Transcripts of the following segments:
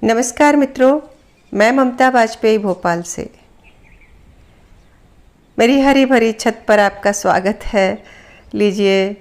नमस्कार मित्रों, मैं ममता वाजपेयी भोपाल से। मेरी हरी भरी छत पर आपका स्वागत है। लीजिए,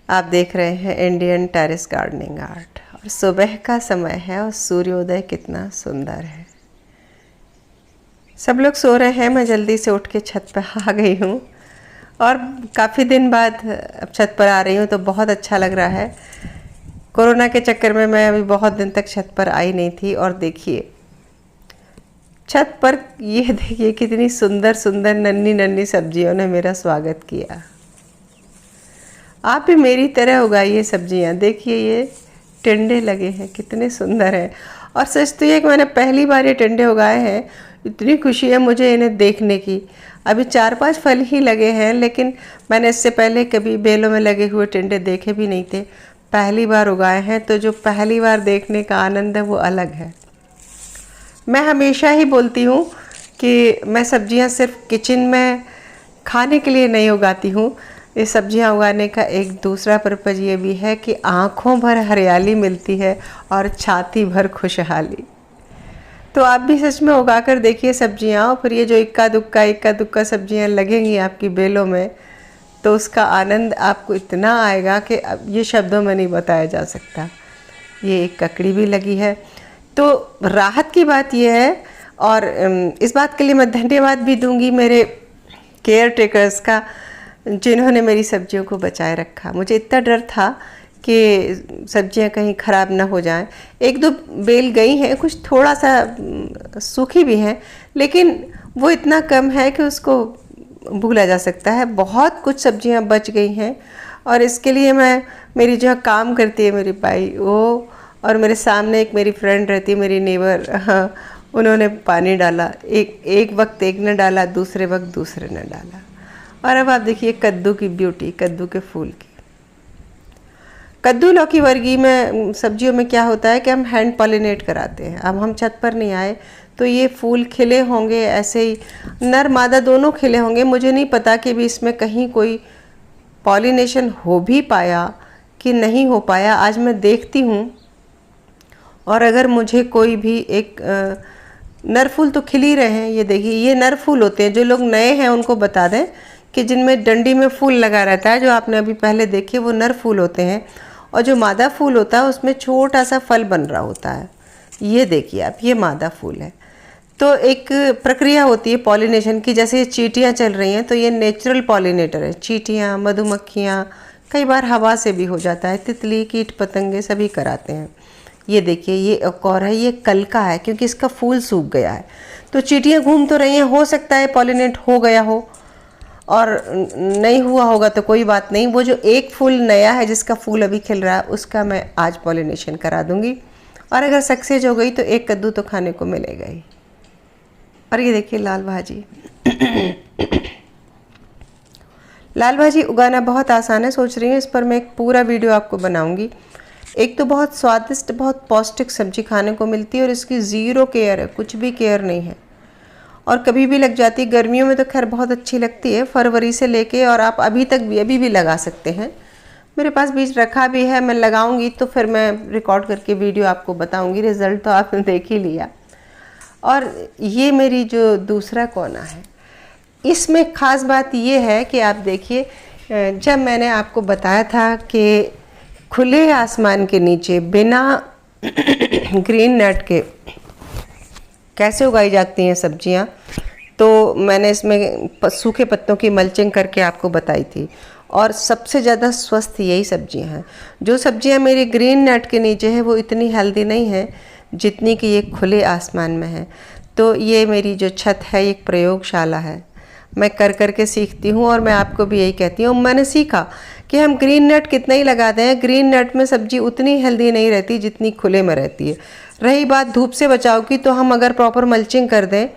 आप देख रहे हैं इंडियन टेरेस गार्डनिंग आर्ट और सुबह का समय है और सूर्योदय कितना सुंदर है। सब लोग सो रहे हैं, मैं जल्दी से उठ के छत पर आ गई हूँ और काफ़ी दिन बाद अब छत पर आ रही हूँ तो बहुत अच्छा लग रहा है। कोरोना के चक्कर में मैं अभी बहुत दिन तक छत पर आई नहीं थी और देखिए छत पर ये देखिए कितनी सुंदर सुंदर नन्ही नन्ही सब्जियों ने मेरा स्वागत किया। आप भी मेरी तरह उगाइए सब्जियां। देखिए ये टिंडे लगे हैं, कितने सुंदर हैं। और सच तो ये कि मैंने पहली बार ये टिंडे उगाए हैं। इतनी खुशी है मुझे इन्हें देखने की। अभी 4-5 फल ही लगे हैं, लेकिन मैंने इससे पहले कभी बेलों में लगे हुए टिंडे देखे भी नहीं थे। पहली बार उगाए हैं, तो जो पहली बार देखने का आनंद है वो अलग है। मैं हमेशा ही बोलती हूँ कि मैं सब्जियाँ सिर्फ किचन में खाने के लिए नहीं उगाती हूँ। ये सब्जियाँ उगाने का एक दूसरा पर्पज़ ये भी है कि आँखों भर हरियाली मिलती है और छाती भर खुशहाली। तो आप भी सच में उगा कर देखिए सब्जियाँ, और फिर ये जो इक्का दुक्का सब्जियाँ लगेंगी आपकी बेलों में, तो उसका आनंद आपको इतना आएगा कि अब ये शब्दों में नहीं बताया जा सकता। ये एक ककड़ी भी लगी है। तो राहत की बात यह है, और इस बात के लिए मैं धन्यवाद भी दूंगी मेरे केयर टेकर्स का, जिन्होंने मेरी सब्जियों को बचाए रखा। मुझे इतना डर था कि सब्जियां कहीं ख़राब ना हो जाएं। 1-2 बेल गई हैं, कुछ थोड़ा सा सूखी भी हैं, लेकिन वो इतना कम है कि उसको भूला जा सकता है। बहुत कुछ सब्जियां बच गई हैं, और इसके लिए मैं, मेरी जो काम करती है मेरी बाई, वो, और मेरे सामने एक मेरी फ्रेंड रहती है, मेरी नेबर, उन्होंने पानी डाला। एक वक्त एक ने डाला, दूसरे वक्त दूसरे ने डाला। और अब आप देखिए कद्दू की ब्यूटी, कद्दू के फूल की। कद्दू लौकी वर्गीय में सब्जियों में क्या होता है कि हम हैंड पॉलिनेट कराते हैं। अब हम छत पर नहीं आए तो ये फूल खिले होंगे, ऐसे ही नर मादा दोनों खिले होंगे। मुझे नहीं पता कि भी इसमें कहीं कोई पॉलिनेशन हो भी पाया कि नहीं हो पाया। आज मैं देखती हूँ, और अगर मुझे कोई भी एक नर फूल तो खिल ही रहे हैं। ये देखिए, ये नर फूल होते हैं। जो लोग नए हैं उनको बता दें कि जिनमें डंडी में फूल लगा रहता है, जो आपने अभी पहले देखे, वो नर फूल होते हैं। और जो मादा फूल होता है उसमें छोटा सा फल बन रहा होता है। ये देखिए आप, ये मादा फूल है। तो एक प्रक्रिया होती है पॉलिनेशन की। जैसे ये चींटियाँ चल रही हैं तो ये नेचुरल पॉलिनेटर है। चींटियाँ, मधुमक्खियाँ, कई बार हवा से भी हो जाता है, तितली, कीट पतंगे सभी कराते हैं। ये देखिए, ये एक और है, ये कल का है क्योंकि इसका फूल सूख गया है। तो चींटियाँ घूम तो रही हैं, हो सकता है पॉलिनेट हो गया हो, और नहीं हुआ होगा तो कोई बात नहीं। वो जो एक फूल नया है जिसका फूल अभी खिल रहा है, उसका मैं आज पॉलिनेशन करा दूंगी। और अगर सक्सेस हो गई तो एक कद्दू तो खाने को मिलेगा ही। और ये देखिए लाल भाजी। लाल भाजी उगाना बहुत आसान है। सोच रही हूँ इस पर मैं एक पूरा वीडियो आपको बनाऊंगी। एक तो बहुत स्वादिष्ट, बहुत पौष्टिक सब्जी खाने को मिलती है, और इसकी ज़ीरो केयर है, कुछ भी केयर नहीं है, और कभी भी लग जाती है। गर्मियों में तो खैर बहुत अच्छी लगती है, फरवरी से लेके, और आप अभी तक भी, अभी भी लगा सकते हैं। मेरे पास बीज रखा भी है, मैं लगाऊंगी तो फिर मैं रिकॉर्ड करके वीडियो आपको बताऊंगी। रिज़ल्ट तो आपने देख ही लिया। और ये मेरी जो दूसरा कोना है, इसमें ख़ास बात ये है कि आप देखिए, जब मैंने आपको बताया था कि खुले आसमान के नीचे बिना ग्रीन नेट के कैसे उगाई जाती हैं सब्जियां, तो मैंने इसमें सूखे पत्तों की मल्चिंग करके आपको बताई थी। और सबसे ज़्यादा स्वस्थ यही सब्जियां हैं। जो सब्जियां मेरी ग्रीन नेट के नीचे हैं वो इतनी हेल्दी नहीं है जितनी कि ये खुले आसमान में है। तो ये मेरी जो छत है, एक प्रयोगशाला है। मैं कर कर के सीखती हूँ, और मैं आपको भी यही कहती हूँ। मैंने सीखा कि हम ग्रीन नेट कितना ही लगाते हैं, ग्रीन नेट में सब्जी उतनी हेल्दी नहीं रहती जितनी खुले में रहती है। रही बात धूप से बचाव की, तो हम अगर प्रॉपर मल्चिंग कर दें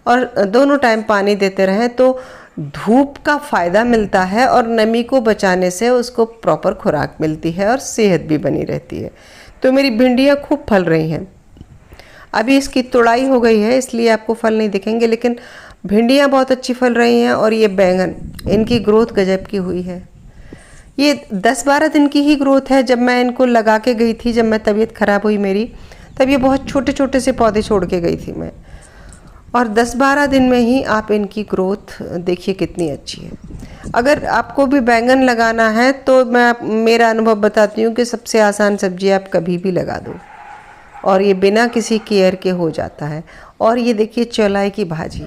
और दोनों टाइम पानी देते रहें तो धूप का फ़ायदा मिलता है, और नमी को बचाने से उसको प्रॉपर खुराक मिलती है और सेहत भी बनी रहती है। तो मेरी भिंडियाँ खूब फल रही हैं। अभी इसकी तुड़ाई हो गई है इसलिए आपको फल नहीं दिखेंगे, लेकिन भिंडियाँ बहुत अच्छी फल रही हैं। और ये बैंगन, इनकी ग्रोथ गजब की हुई है। ये 10-12 दिन की ही ग्रोथ है। जब मैं इनको लगा के गई थी, जब मैं तबीयत ख़राब हुई मेरी, तब ये बहुत छोटे छोटे से पौधे छोड़ के गई थी मैं, और 10-12 दिन में ही आप इनकी ग्रोथ देखिए कितनी अच्छी है। अगर आपको भी बैंगन लगाना है तो मैं मेरा अनुभव बताती हूँ कि सबसे आसान सब्जी आप कभी भी लगा दो और ये बिना किसी केयर के हो जाता है। और ये देखिए चौलाई की भाजी,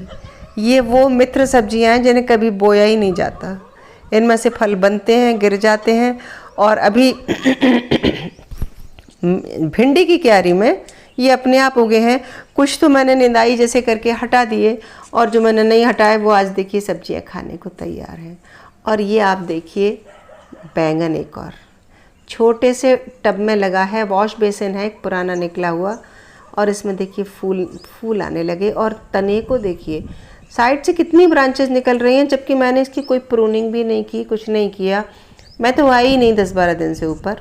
ये वो मित्र सब्जियां हैं जिन्हें कभी बोया ही नहीं जाता, इनमें से फल बनते हैं, गिर जाते हैं। और अभी भिंडी की क्यारी में ये अपने आप उगे हैं, कुछ तो मैंने निंदाई जैसे करके हटा दिए और जो मैंने नहीं हटाए वो आज देखिए सब्जियां खाने को तैयार हैं। और ये आप देखिए बैंगन एक और छोटे से टब में लगा है, वॉश बेसिन है एक पुराना निकला हुआ, और इसमें देखिए फूल आने लगे। और तने को देखिए साइड से कितनी ब्रांचेस निकल रही हैं, जबकि मैंने इसकी कोई प्रूनिंग भी नहीं की, कुछ नहीं किया। मैं तो आई ही नहीं 10-12 दिन से ऊपर।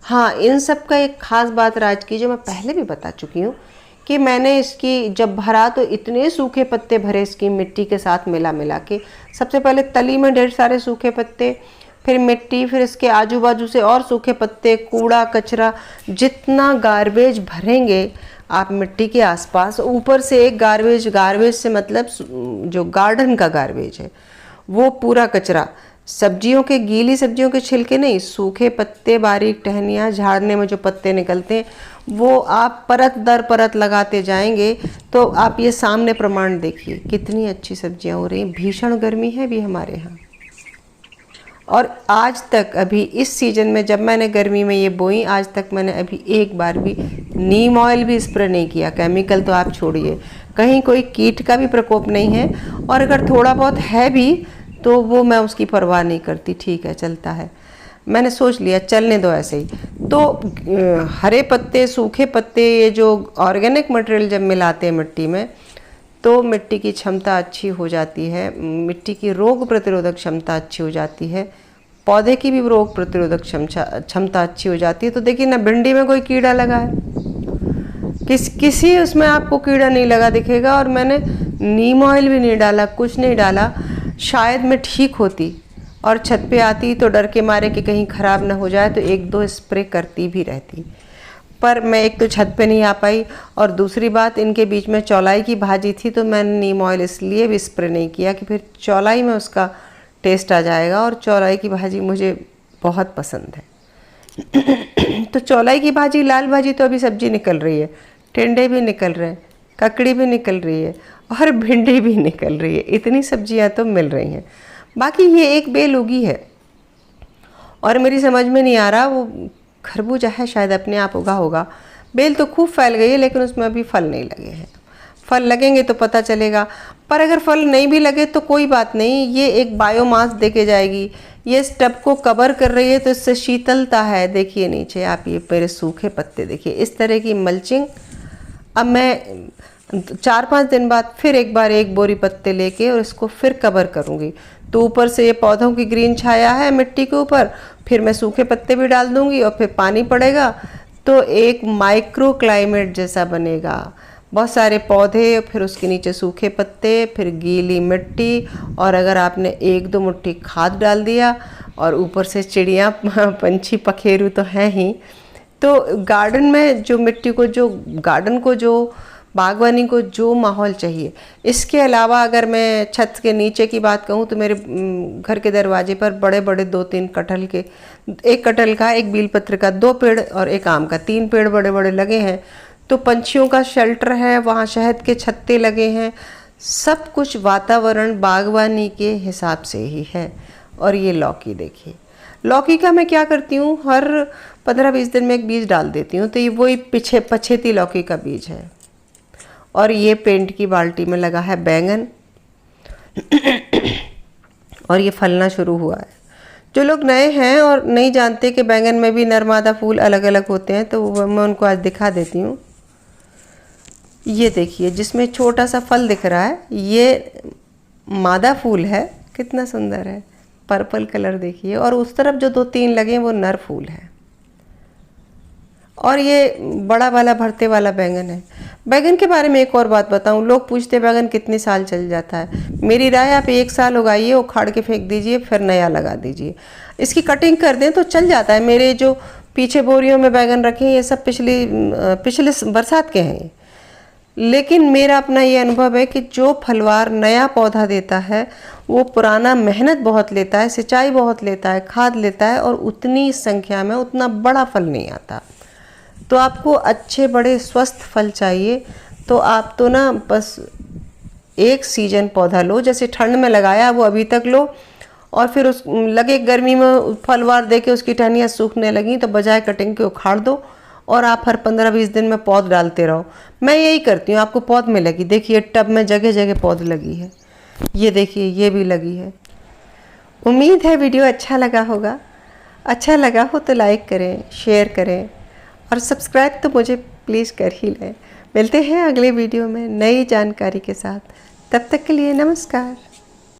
हाँ, इन सब का एक ख़ास बात राज की जो मैं पहले भी बता चुकी हूँ कि मैंने इसकी जब भरा तो इतने सूखे पत्ते भरे इसकी मिट्टी के साथ मिला के। सबसे पहले तली में ढेर सारे सूखे पत्ते, फिर मिट्टी, फिर इसके आजू बाजू से और सूखे पत्ते, कूड़ा कचरा, जितना गार्बेज भरेंगे आप मिट्टी के आसपास, ऊपर से एक गार्बेज से मतलब जो गार्डन का गार्बेज है वो पूरा कचरा, सब्जियों के, गीली सब्जियों के छिलके नहीं, सूखे पत्ते, बारीक टहनियाँ, झाड़ने में जो पत्ते निकलते हैं, वो आप परत दर परत लगाते जाएंगे तो आप ये सामने प्रमाण देखिए कितनी अच्छी सब्जियां हो रही हैं। भीषण गर्मी है भी हमारे यहाँ, और आज तक अभी इस सीज़न में जब मैंने गर्मी में ये बोई, आज तक मैंने अभी एक बार भी नीम ऑयल भी स्प्रे नहीं किया। केमिकल तो आप छोड़िए, कहीं कोई कीट का भी प्रकोप नहीं है, और अगर थोड़ा बहुत है भी तो वो मैं उसकी परवाह नहीं करती, ठीक है चलता है, मैंने सोच लिया चलने दो ऐसे ही। तो हरे पत्ते, सूखे पत्ते, ये जो ऑर्गेनिक मटेरियल जब मिलाते हैं मिट्टी में तो मिट्टी की क्षमता अच्छी हो जाती है, मिट्टी की रोग प्रतिरोधक क्षमता अच्छी हो जाती है, पौधे की भी रोग प्रतिरोधक क्षमता अच्छी हो जाती है। तो देखिए ना, भिंडी में कोई कीड़ा लगा है, किसी उसमें आपको कीड़ा नहीं लगा दिखेगा, और मैंने नीम ऑयल भी नहीं डाला, कुछ नहीं डाला। शायद मैं ठीक होती और छत पे आती तो डर के मारे कि कहीं ख़राब ना हो जाए तो 1-2 स्प्रे करती भी रहती, पर मैं एक तो छत पे नहीं आ पाई, और दूसरी बात इनके बीच में चौलाई की भाजी थी तो मैंने नीम ऑयल इसलिए भी स्प्रे नहीं किया कि फिर चौलाई में उसका टेस्ट आ जाएगा, और चौलाई की भाजी मुझे बहुत पसंद है। तो चौलाई की भाजी, लाल भाजी तो अभी सब्जी निकल रही है, टिंडे भी निकल रहे हैं, ककड़ी भी निकल रही है और भिंडी भी निकल रही है, इतनी सब्जियां तो मिल रही हैं। बाकी ये एक बेल उगी है और मेरी समझ में नहीं आ रहा, वो खरबूजा है शायद, अपने आप उगा होगा। बेल तो खूब फैल गई है लेकिन उसमें अभी फल नहीं लगे हैं, फल लगेंगे तो पता चलेगा। पर अगर फल नहीं भी लगे तो कोई बात नहीं, ये एक बायोमास देके जाएगी। ये इस टब को कवर कर रही है तो इससे शीतलता है। देखिए नीचे आप ये मेरे सूखे पत्ते देखिए, इस तरह की मल्चिंग। अब मैं 4-5 दिन बाद फिर एक बार 1 बोरी पत्ते लेके और इसको फिर कवर करूँगी। तो ऊपर से ये पौधों की ग्रीन छाया है मिट्टी के ऊपर, फिर मैं सूखे पत्ते भी डाल दूँगी और फिर पानी पड़ेगा तो एक माइक्रो क्लाइमेट जैसा बनेगा। बहुत सारे पौधे, फिर उसके नीचे सूखे पत्ते, फिर गीली मिट्टी, और अगर आपने 1-2 मुट्ठी खाद डाल दिया और ऊपर से चिड़ियाँ पंछी पखेरू तो हैं ही, तो गार्डन में जो मिट्टी को, जो गार्डन को, जो बागवानी को जो माहौल चाहिए। इसके अलावा अगर मैं छत के नीचे की बात कहूँ तो मेरे घर के दरवाजे पर बड़े बड़े 2-3 कटहल के, एक कटहल का, एक बीलपत्र का, 2 पेड़ और एक आम का, 3 पेड़ बड़े बड़े लगे हैं। तो पंछियों का शेल्टर है, वहाँ शहद के छत्ते लगे हैं, सब कुछ वातावरण बागवानी के हिसाब से ही है। और ये लौकी देखिए, लौकी का मैं क्या करती हूँ, हर 15-20 दिन में एक बीज डाल देती हूँ, तो ये वही पछेती लौकी का बीज है। और ये पेंट की बाल्टी में लगा है बैंगन और ये फलना शुरू हुआ है। जो लोग नए हैं और नहीं जानते कि बैंगन में भी नर मादा फूल अलग अलग होते हैं, तो मैं उनको आज दिखा देती हूँ। ये देखिए, जिसमें छोटा सा फल दिख रहा है, ये मादा फूल है, कितना सुंदर है, पर्पल कलर देखिए। और उस तरफ जो 2-3 लगे हैं वो नर फूल है। और ये बड़ा वाला भरते वाला बैंगन है। बैंगन के बारे में एक और बात बताऊं, लोग पूछते हैं बैंगन कितने साल चल जाता है। मेरी राय, आप 1 साल उगाइए, उखाड़ के फेंक दीजिए, फिर नया लगा दीजिए। इसकी कटिंग कर दें तो चल जाता है। मेरे जो पीछे बोरियों में बैगन रखे हैं, ये सब पिछले बरसात के हैं। लेकिन मेरा अपना ये अनुभव है कि जो फलवार नया पौधा देता है वो पुराना मेहनत बहुत लेता है, सिंचाई बहुत लेता है, खाद लेता है, और उतनी संख्या में उतना बड़ा फल नहीं आता। तो आपको अच्छे बड़े स्वस्थ फल चाहिए तो आप तो ना बस एक सीजन पौधा लो, जैसे ठंड में लगाया वो अभी तक लो, और फिर उस लगे गर्मी में फलवार दे के उसकी टहनियाँ सूखने लगी तो बजाय कटिंग के उखाड़ दो और आप हर 15-20 दिन में पौध डालते रहो। मैं यही करती हूँ, आपको पौध मिलेगी। देखिए टब में जगह जगह पौध लगी है, ये देखिए ये भी लगी है। उम्मीद है वीडियो अच्छा लगा होगा। अच्छा लगा हो तो लाइक करें, शेयर करें, और सब्सक्राइब तो मुझे प्लीज़ कर ही लें। मिलते हैं अगले वीडियो में नई जानकारी के साथ। तब तक के लिए नमस्कार।